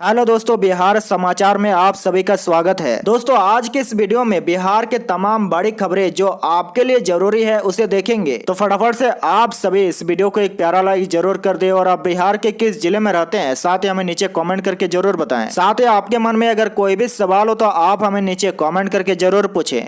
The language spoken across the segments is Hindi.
हेलो दोस्तों, बिहार समाचार में आप सभी का स्वागत है। दोस्तों, आज के इस वीडियो में बिहार के तमाम बड़ी खबरें जो आपके लिए जरूरी है उसे देखेंगे। तो फटाफट से आप सभी इस वीडियो को एक प्यारा लाइक जरूर कर दे और आप बिहार के किस जिले में रहते हैं साथ ही हमें नीचे कमेंट करके जरूर बताएं। साथ ही आपके मन में अगर कोई भी सवाल हो तो आप हमें नीचे कमेंट करके जरूर पूछें।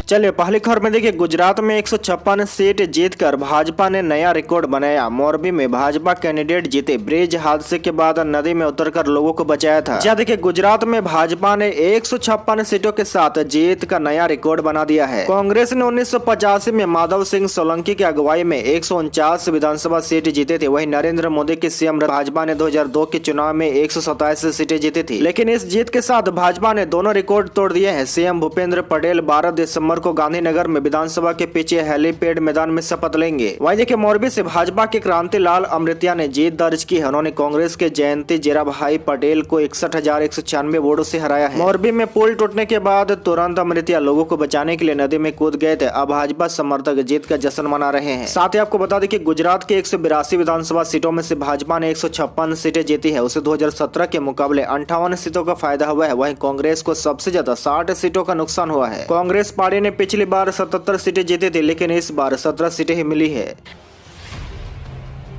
चलिए पहली खबर में देखिए, गुजरात में 156 सीट जीतकर भाजपा ने नया रिकॉर्ड बनाया। मोरबी में भाजपा कैंडिडेट जीते। ब्रिज हादसे के बाद नदी में उतरकर लोगों को बचाया था। जी देखिए, गुजरात में भाजपा ने 156 सीटों के साथ जीत का नया रिकॉर्ड बना दिया है। कांग्रेस ने 1985 में माधव सिंह सोलंकी की अगुवाई में 149 विधानसभा सीट जीते थे। वहीं नरेंद्र मोदी के सीएम भाजपा ने 2002 के चुनाव में 127 सीटें जीती थी। लेकिन इस जीत के साथ भाजपा ने दोनों रिकॉर्ड तोड़ दिए हैं। सीएम भूपेंद्र पटेल 12 दिसंबर को गांधीनगर में विधानसभा के पीछे हेलीपैड मैदान में शपथ लेंगे। वहीं देखिए, मोरबी से भाजपा के क्रांति लाल अमृतिया ने जीत दर्ज की है। उन्होंने कांग्रेस के जयंती जीराभाई पटेल को 61,196 वोटों से हराया है। मोरबी में पुल टूटने के बाद तुरंत अमृतिया लोगों को बचाने के लिए नदी में कूद गए थे। अब भाजपा समर्थक जीत का जश्न मना रहे हैं। साथ ही आपको बता दें कि गुजरात के 182 विधानसभा सीटों में से भाजपा ने 156 सीटें जीती है। उसे 2017 के मुकाबले 58 सीटों का फायदा हुआ है। वहीं कांग्रेस को सबसे ज्यादा 60 सीटों का नुकसान हुआ है। कांग्रेस पार्टी ने पिछली बार 77 सीटें जीती थी, लेकिन इस बार 17 सीटें ही मिली है।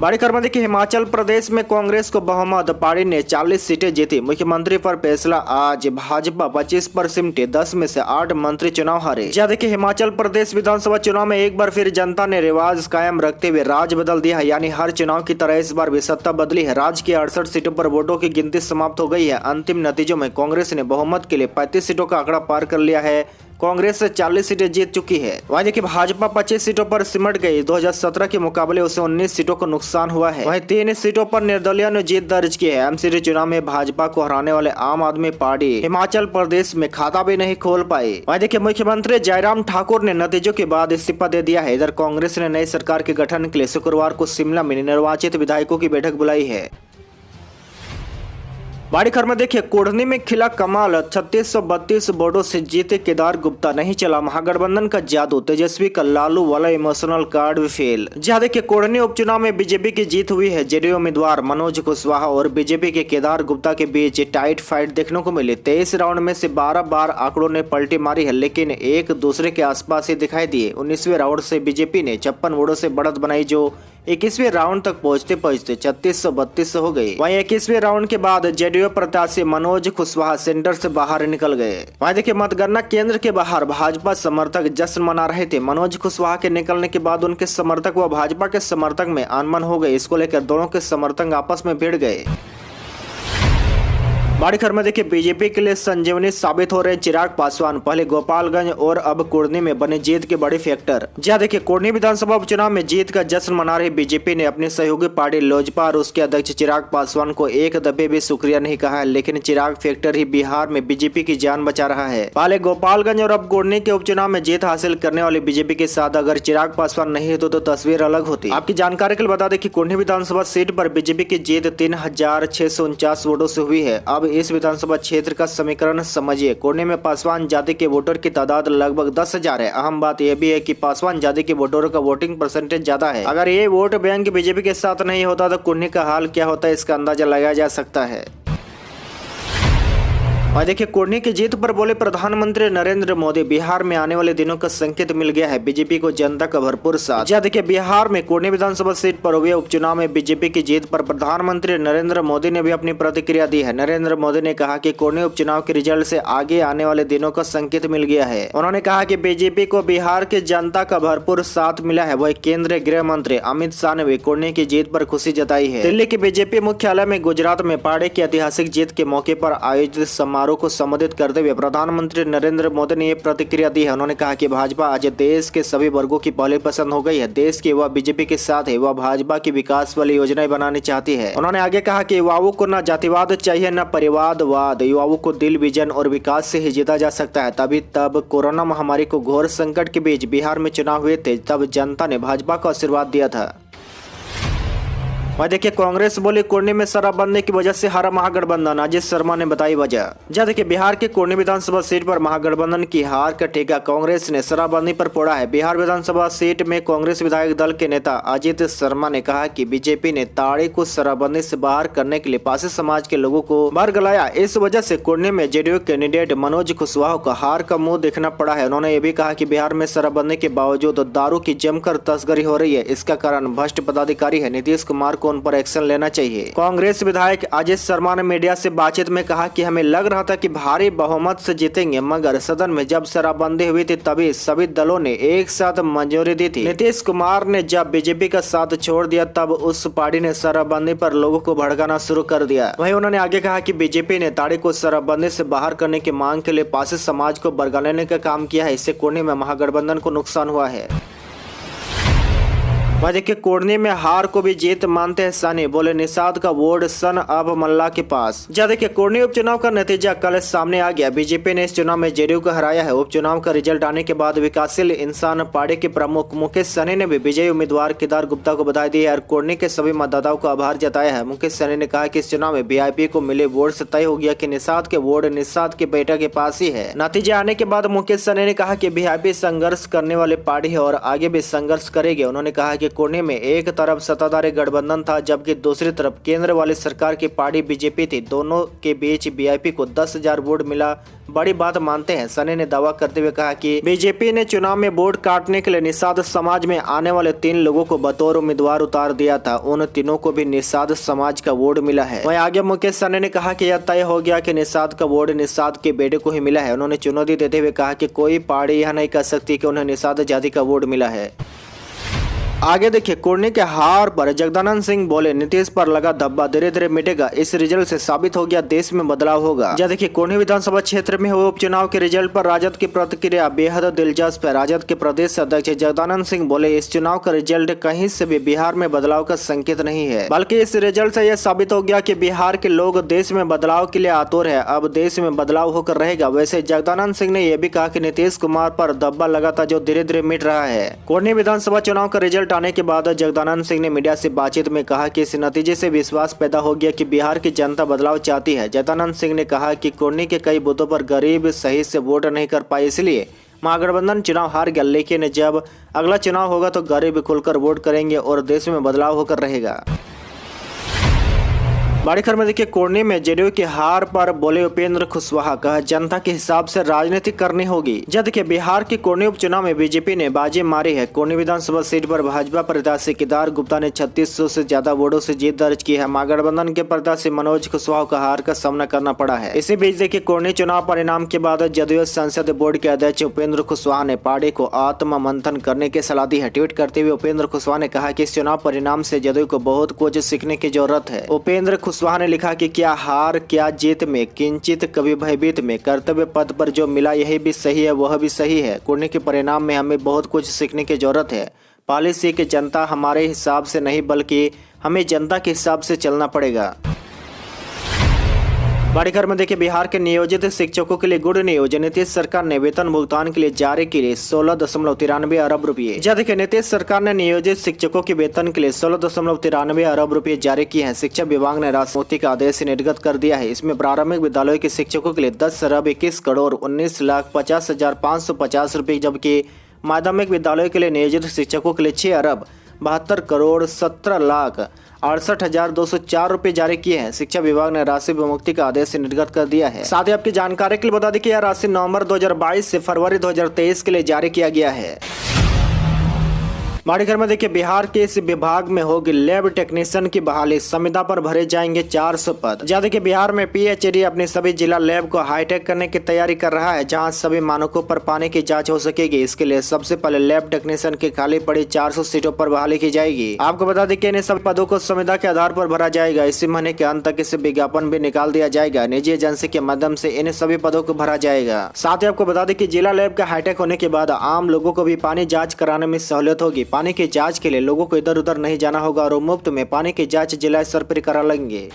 बड़ी खबर में देखिए, हिमाचल प्रदेश में कांग्रेस को बहुमत, पार्टी ने 40 सीटें जीती। मुख्यमंत्री पर फैसला आज, भाजपा 25 पर सिमटे, 10 में से 8 मंत्री चुनाव हारे। जी देखिए, हिमाचल प्रदेश विधानसभा चुनाव में एक बार फिर जनता ने रिवाज कायम रखते हुए राज बदल दिया है। यानी हर चुनाव की तरह इस बार भी सत्ता बदली है। राज्य की 68 सीटों पर वोटों की गिनती समाप्त हो गई है। अंतिम नतीजों में कांग्रेस ने बहुमत के लिए 35 सीटों का आंकड़ा पार कर लिया है। कांग्रेस से 40 सीटें जीत चुकी है। वहीं देखिए, भाजपा 25 सीटों पर सिमट गई। 2017 के मुकाबले उसे 19 सीटों को नुकसान हुआ है। वहीं 3 सीटों पर निर्दलीय ने जीत दर्ज की है। एमसीडी चुनाव में भाजपा को हराने वाले आम आदमी पार्टी हिमाचल प्रदेश में खाता भी नहीं खोल पाई। वहीं देखिए, मुख्यमंत्री जयराम ठाकुर ने नतीजों के बाद इस्तीफा दे दिया है। इधर कांग्रेस ने नई सरकार के गठन के लिए शुक्रवार को शिमला में निर्वाचित विधायकों की बैठक बुलाई है। बड़ी खबर में देखिए, कोढ़नी में खिला कमाल, 3632 वोटों से जीते केदार गुप्ता। नहीं चला महागठबंधन का जादू, तेजस्वी का लालू वाला इमोशनल कार्ड भी फेल। जहाँ देखिए, कोढ़नी उपचुनाव में बीजेपी की जीत हुई है। जेडीयू उम्मीदवार मनोज कुशवाहा और बीजेपी के केदार गुप्ता के बीच टाइट फाइट देखने को मिली। 23 राउंड में से 12 बार आंकड़ों ने पलटी मारी है, लेकिन एक दूसरे के आसपास ही दिखाई दिए। 19वें राउंड से बीजेपी ने 56 वोटों से बढ़त बनाई, जो 21वें राउंड तक पहुंचते 3632 हो गई। वहीं 21वें राउंड के बाद जेडीयू प्रत्याशी मनोज कुशवाहा सेंटर से बाहर निकल गए। वहीं देखिए, मतगणना केंद्र के बाहर भाजपा समर्थक जश्न मना रहे थे। मनोज कुशवाहा के निकलने के बाद उनके समर्थक व भाजपा के समर्थक में अनबन हो गई। इसको लेकर दोनों के समर्थक आपस में भिड़ गए। बड़ी खबर में देखिए, बीजेपी के लिए संजीवनी साबित हो रहे चिराग पासवान। पहले गोपालगंज और अब कुर्नी में बने जीत के बड़े फैक्टर। जी देखिए, कुर्नी विधानसभा उपचुनाव में जीत का जश्न मना रही बीजेपी ने अपनी सहयोगी पार्टी लोजपा और उसके अध्यक्ष चिराग पासवान को एक दफे भी शुक्रिया नहीं कहा है। लेकिन चिराग फैक्टर ही बिहार में बीजेपी की जान बचा रहा है। पहले गोपालगंज और अब कुर्नी के उपचुनाव में जीत हासिल करने वाली बीजेपी के साथ अगर चिराग पासवान नहीं होते तो तस्वीर अलग होती। आपकी जानकारी के लिए बता दें कि कुर्नी विधानसभा सीट पर बीजेपी की जीत 3649 वोटों से हुई है। अब इस विधानसभा क्षेत्र का समीकरण समझिए। कोने में पासवान जाति के वोटर की तादाद लगभग 10,000 है। अहम बात यह भी है कि पासवान जाति के वोटरों का वोटिंग परसेंटेज ज्यादा है। अगर ये वोट बैंक बीजेपी के साथ नहीं होता तो कुर्नी का हाल क्या होता है, इसका अंदाजा लगाया जा सकता है। और देखिए, कुर्नी की जीत पर बोले प्रधानमंत्री नरेंद्र मोदी, बिहार में आने वाले दिनों का संकेत मिल गया है। बीजेपी को जनता का भरपूर साथ। जी देखिए, बिहार में कुर्नी विधानसभा सीट पर हुए उपचुनाव में बीजेपी की जीत पर प्रधानमंत्री नरेंद्र मोदी ने भी अपनी प्रतिक्रिया दी है। नरेंद्र मोदी ने कहा कि कुर्नी उपचुनाव के रिजल्ट से आगे आने वाले दिनों का संकेत मिल गया है। उन्होंने कहा कि बीजेपी को बिहार की जनता का भरपूर साथ मिला है। वही केंद्रीय गृह मंत्री अमित शाह ने भी कुर्नी की जीत पर खुशी जताई है। दिल्ली के बीजेपी मुख्यालय में गुजरात में पार्टी की ऐतिहासिक जीत के मौके पर आयोजित समारोह को संबोधित करते हुए प्रधानमंत्री नरेंद्र मोदी ने ये प्रतिक्रिया दी है। उन्होंने कहा कि भाजपा आज देश के सभी वर्गों की पहले पसंद हो गई है। देश के युवा बीजेपी के साथ है। वह भाजपा की विकास वाली योजनाएं बनानी चाहती है। उन्होंने आगे कहा कि युवाओं को न जातिवाद चाहिए न परिवारवाद। युवाओं को दिल, विजन और विकास से ही जीता जा सकता है। तब कोरोना महामारी को घोर संकट के बीच बिहार में चुनाव हुए थे, तब जनता ने भाजपा को आशीर्वाद दिया था। वह देखिए कांग्रेस बोली कुर्नी में शराबबंदी की वजह से हारा महागठबंधन, अजय शर्मा ने बताई वजह। जब देखिए बिहार के कुर्नी विधानसभा सीट पर महागठबंधन की हार का ठेका कांग्रेस ने शराबबंदी पर फोड़ा है। बिहार विधानसभा सीट में कांग्रेस विधायक दल के नेता अजित शर्मा ने कहा कि बीजेपी ने ताड़ी को शराबबंदी से बाहर करने के लिए पासी समाज के लोगों को बरगलाया, इस वजह से कुर्नी में जेडीयू कैंडिडेट मनोज कुशवाहा को हार का मुंह देखना पड़ा है। उन्होंने ये भी कहा कि बिहार में शराबबंदी के बावजूद दारू की जमकर तस्करी हो रही है, इसका कारण भ्रष्ट पदाधिकारी है। नीतीश कुमार को उन पर एक्शन लेना चाहिए। कांग्रेस विधायक अजय शर्मा ने मीडिया से बातचीत में कहा कि हमें लग रहा था कि भारी बहुमत से जीतेंगे, मगर सदन में जब शराबबंदी हुई थी तभी सभी दलों ने एक साथ मंजूरी दी थी। नीतीश कुमार ने जब बीजेपी का साथ छोड़ दिया तब उस पार्टी ने शराबबंदी पर लोगों को भड़काना शुरू कर दिया। वहीं उन्होंने आगे कहा कि बीजेपी ने ताड़ी को शराबबंदी से बाहर करने की मांग के लिए पासी समाज को बरगलाने का काम किया है, इससे कुर्नी में महागठबंधन को नुकसान हुआ है। वह देखिए कुर्नी में हार को भी जीत मानते हैं सनी, बोले निषाद का वोट सन अब मल्ला के पास। जब देखिए कुर्नी उपचुनाव का नतीजा कल सामने आ गया। बीजेपी ने इस चुनाव में जेडीयू को हराया है। उपचुनाव का रिजल्ट आने के बाद विकासशील इंसान पार्टी के प्रमुख मुकेश सहनी ने भी विजयी उम्मीदवार केदार गुप्ता को बधाई दी है और कुर्नी के सभी मतदाताओं का आभार जताया है। मुकेश सहनी ने कहा कि इस चुनाव में वीआईपी को मिले वोट से तय हो गया कि निषाद के वोट निषाद के बेटा के पास ही है। नतीजे आने के बाद मुकेश सहनी ने कहा कि वीआईपी संघर्ष करने वाली पार्टी है और आगे भी संघर्ष करेगी। उन्होंने कहा कि कुर्नी में एक तरफ सत्ताधारी गठबंधन था जबकि दूसरी तरफ केंद्र वाली सरकार की पार्टी बीजेपी थी। दोनों के बीच वीआईपी को 10,000 वोट मिला, बड़ी बात मानते हैं। सनी ने दावा करते हुए कहा कि बीजेपी ने चुनाव में वोट काटने के लिए निषाद समाज में आने वाले 3 लोगों को बतौर उम्मीदवार उतार दिया था, उन तीनों को भी निषाद समाज का वोट मिला है। वहीं आगे मुकेश सहनी ने कहा कि यह तय हो गया कि निषाद का वोट निषाद के बेटे को ही मिला है। उन्होंने चुनौती देते हुए कहा कि कोई पार्टी यह नहीं कह सकती कि उन्हें निषाद जाति का वोट मिला है। आगे देखिए कुर्नी के हार पर जगदानंद सिंह बोले नीतीश पर लगा धब्बा धीरे धीरे मिटेगा, इस रिजल्ट से साबित हो गया देश में बदलाव होगा। जब देखिए कुर्नी विधानसभा क्षेत्र में हुए उपचुनाव के रिजल्ट पर राजद की प्रतिक्रिया बेहद दिलचस्प है। राजद के प्रदेश अध्यक्ष जगदानंद सिंह बोले इस चुनाव का रिजल्ट कहीं से भी बिहार में बदलाव का संकेत नहीं है, बल्कि इस रिजल्ट से यह साबित हो गया कि बिहार के लोग देश में बदलाव के लिए आतुर है, अब देश में बदलाव होकर रहेगा। वैसे जगदानंद सिंह ने यह भी कहा कि नीतीश कुमार पर धब्बा लगा था जो धीरे धीरे मिट रहा है। कुर्नी विधानसभा चुनाव का रिजल्ट आने के बाद जगदानंद सिंह ने मीडिया से बातचीत में कहा कि इस नतीजे से विश्वास पैदा हो गया कि बिहार की जनता बदलाव चाहती है। जगदानंद सिंह ने कहा कि कुर्नी के कई बूथों पर गरीब सही से वोट नहीं कर पाए, इसलिए महागठबंधन चुनाव हार गया, लेकिन जब अगला चुनाव होगा तो गरीब खुलकर वोट करेंगे और देश में बदलाव होकर रहेगा। बड़ी खबर में देखिए कुर्नी में जेडीयू की हार पर बोले उपेंद्र कुशवाहा, कहा जनता के हिसाब से राजनीति करनी होगी। जब देखिए बिहार के कुर्नी उपचुनाव में बीजेपी ने बाजी मारी है। कुर्नी विधानसभा सीट पर भाजपा प्रत्याशी केदार गुप्ता ने 3600 से ज्यादा वोटों से जीत दर्ज की है। महागठबंधन के प्रत्याशी मनोज कुशवाहा को हार का सामना करना पड़ा है। इसी बीच देखिए कुर्नी चुनाव परिणाम के बाद जदयू संसदीय बोर्ड के अध्यक्ष उपेंद्र कुशवाहा ने पार्टी को आत्म मंथन करने की सलाह दी है। ट्वीट करते हुए उपेंद्र कुशवाहा ने कहा कि इस चुनाव परिणाम से जदयू को बहुत कुछ सीखने की जरूरत है। उपेंद्र कुशवाहा ने लिखा कि क्या हार क्या जीत में किंचित कभी भयभीत में कर्तव्य पद पर जो मिला यही भी सही है, वह भी सही है। कुर्नी के परिणाम में हमें बहुत कुछ सीखने की जरूरत है। पॉलिसी की जनता हमारे हिसाब से नहीं बल्कि हमें जनता के हिसाब से चलना पड़ेगा। बड़ी खबर में देखिए बिहार के नियोजित शिक्षकों के लिए गुड न्यूज। नीतीश सरकार ने वेतन भुगतान के लिए जारी किए 16.93 अरब रुपए। जब देखिए नीतीश सरकार ने नियोजित शिक्षकों के वेतन के लिए 16.93 अरब रुपए जारी किए हैं। शिक्षा विभाग ने राष्ट्रपति का आदेश निर्गत कर दिया है। इसमें प्रारंभिक विद्यालयों के शिक्षकों के लिए 10 अरब 21 करोड़ 19,50,550 रुपए, जबकि माध्यमिक विद्यालयों के लिए नियोजित शिक्षकों के लिए 6 अरब 72 करोड़ 17,68,204 रुपए जारी किए हैं। शिक्षा विभाग ने राशि विमुक्ति का आदेश निर्गत कर दिया है। साथ ही आपकी जानकारी के लिए बता दें कि यह राशि नवंबर 2022 से फरवरी 2023 के लिए जारी किया गया है। बड़ी खबर में देखिए बिहार के इस विभाग में होगी लैब टेक्नीशियन की बहाली, संविदा पर भरे जाएंगे 400 पद। जहाँ देखिए बिहार में पीएचडी अपनी सभी जिला लैब को हाईटेक करने की तैयारी कर रहा है, जहां सभी मानकों पर पानी की जांच हो सकेगी। इसके लिए सबसे पहले लैब टेक्नीशियन की खाली पड़ी 400 सीटों पर बहाली की जाएगी। आपको बता दें कि इन सभी पदों को संविदा के आधार पर भरा जाएगा। इसी महीने के अंत तक इसे विज्ञापन भी निकाल दिया जाएगा। निजी एजेंसी के माध्यम से इन सभी पदों को भरा जाएगा। साथ ही आपको बता दें कि जिला लैब का हाईटेक होने के बाद आम लोगों को भी पानी जाँच कराने में सहूलियत होगी। पानी की जाँच के लिए लोगों को इधर उधर नहीं जाना होगा और मुफ्त में पानी की जांच जिला स्तर पर करा लेंगे।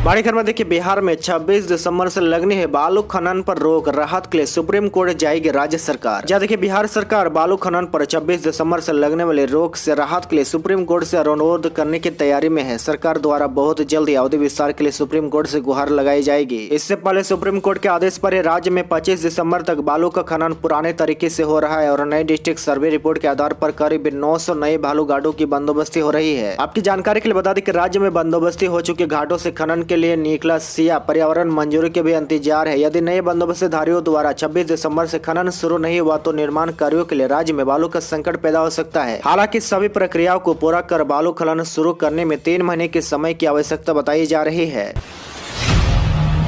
बड़ी खबर में देखिए, बिहार में 26 दिसंबर से लगनी है बालू खनन पर रोक, राहत के लिए सुप्रीम कोर्ट जाएगी राज्य सरकार। जहाँ देखिए, बिहार सरकार बालू खनन पर 26 दिसंबर से लगने वाली रोक से राहत के लिए सुप्रीम कोर्ट से अनुरोध करने की तैयारी में है। सरकार द्वारा बहुत जल्द अवधि विस्तार के लिए सुप्रीम कोर्ट से गुहार लगाई जाएगी। इससे पहले सुप्रीम कोर्ट के आदेश पर राज्य में 25 दिसंबर तक बालू का खनन पुराने तरीके से हो रहा है और नई डिस्ट्रिक्ट सर्वे रिपोर्ट के आधार पर करीब 900 नए बालू घाटों की बंदोबस्ती हो रही है। आपकी जानकारी के लिए बता दें कि राज्य में बंदोबस्ती हो चुके घाटों से खनन के लिए निकला सिया पर्यावरण मंजूरी के भी इंतजार है। यदि नए बंदोबस्तधारियों द्वारा 26 दिसंबर से खनन शुरू नहीं हुआ तो निर्माण कार्यों के लिए राज्य में बालू का संकट पैदा हो सकता है। हालांकि सभी प्रक्रियाओं को पूरा कर बालू खनन शुरू करने में 3 महीने के समय की आवश्यकता बताई जा रही है।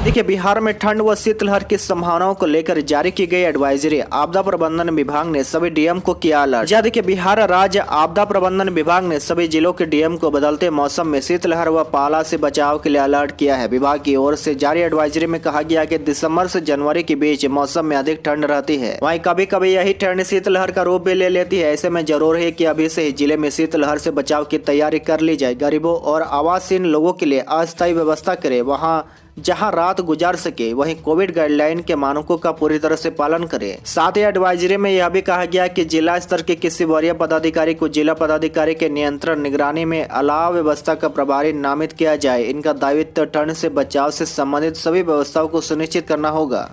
देखिए, बिहार में ठंड व शीतलहर की संभावनाओं को लेकर जारी की गई एडवाइजरी। आपदा प्रबंधन विभाग ने सभी डीएम को किया अलर्ट। जहाँ देखिए, बिहार राज्य आपदा प्रबंधन विभाग ने सभी जिलों के डीएम को बदलते मौसम में शीतलहर व पाला से बचाव के लिए अलर्ट किया है। विभाग की ओर से जारी एडवाइजरी में कहा गया कि दिसंबर से जनवरी के बीच मौसम में अधिक ठंड रहती है। वहीं कभी कभी यही ठंड शीतलहर का रूप भी ले लेती है। ऐसे में जरूर है कि अभी से ही जिले में शीतलहर से बचाव की तैयारी कर ली जाए। गरीबों और आवासहीन लोगों के लिए अस्थायी व्यवस्था करे, वहाँ जहां रात गुजार सके। वहीं कोविड गाइडलाइन के मानकों का पूरी तरह से पालन करें। साथ ही एडवाइजरी में यह भी कहा गया कि जिला स्तर के किसी वरीय पदाधिकारी को जिला पदाधिकारी के नियंत्रण निगरानी में अलाव व्यवस्था का प्रभारी नामित किया जाए। इनका दायित्व ठंड से बचाव से संबंधित सभी व्यवस्थाओं को सुनिश्चित करना होगा।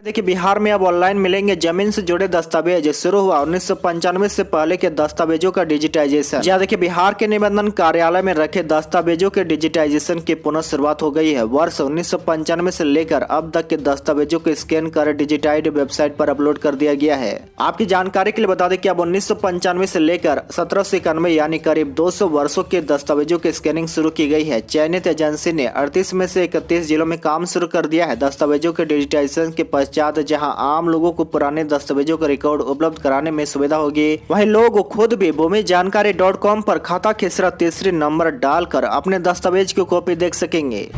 देखिए, बिहार में अब ऑनलाइन मिलेंगे जमीन से जुड़े दस्तावेज। शुरू हुआ 1995 से पहले के दस्तावेजों का डिजिटाइजेशन। जहाँ देखिए, बिहार के निबंधन कार्यालय में रखे दस्तावेजों के डिजिटाइजेशन की पुनः शुरुआत हो गई है। वर्ष 1995 से लेकर अब तक के दस्तावेजों को स्कैन कर डिजिटाइज्ड वेबसाइट पर अपलोड कर दिया गया है। आपकी जानकारी के लिए बता दें कि अब 1995 से लेकर 1791 यानी करीब 200 वर्षों के दस्तावेजों की स्कैनिंग शुरू की गई है। चयनित एजेंसी ने 38 में से 31 जिलों में काम शुरू कर दिया है। दस्तावेजों के डिजिटाइजेशन के जहां आम लोगों को पुराने दस्तावेजों का रिकॉर्ड उपलब्ध कराने में सुविधा होगी, वहीं लोग खुद भी भूमिजानकारी.com पर खाता खेसरा तीसरी नंबर डालकर अपने दस्तावेज की कॉपी देख सकेंगे।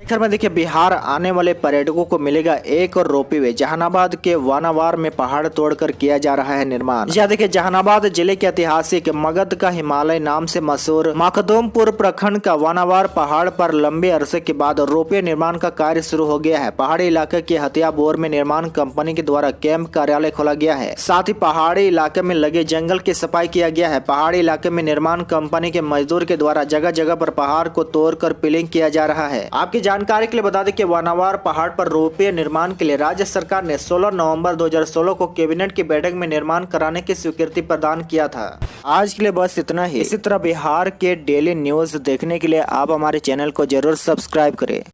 खबर में देखिए, बिहार आने वाले पर्यटकों को मिलेगा एक और रोपवे। जहानाबाद के वानावार में पहाड़ तोड़कर किया जा रहा है निर्माण। यह देखिए, जहानाबाद जिले के ऐतिहासिक मगध का हिमालय नाम से मशहूर मखदूमपुर प्रखंड का वानावार पहाड़ पर लंबे अरसे के बाद रोपवे निर्माण का कार्य शुरू हो गया है। पहाड़ी इलाके के हथिया बोर में निर्माण कंपनी के द्वारा कैंप कार्यालय खोला गया है। साथ ही पहाड़ी इलाके में लगे जंगल की सफाई किया गया है। पहाड़ी इलाके में निर्माण कंपनी के मजदूर के द्वारा जगह जगह पर पहाड़ को तोड़कर पिलिंग किया जा रहा है। आपकी जानकारी के लिए बता दें कि वानावार पहाड़ पर रोपवे निर्माण के लिए राज्य सरकार ने 16 नवंबर 2016 को कैबिनेट की बैठक में निर्माण कराने की स्वीकृति प्रदान किया था। आज के लिए बस इतना ही। इसी तरह बिहार के डेली न्यूज देखने के लिए आप हमारे चैनल को जरूर सब्सक्राइब करें।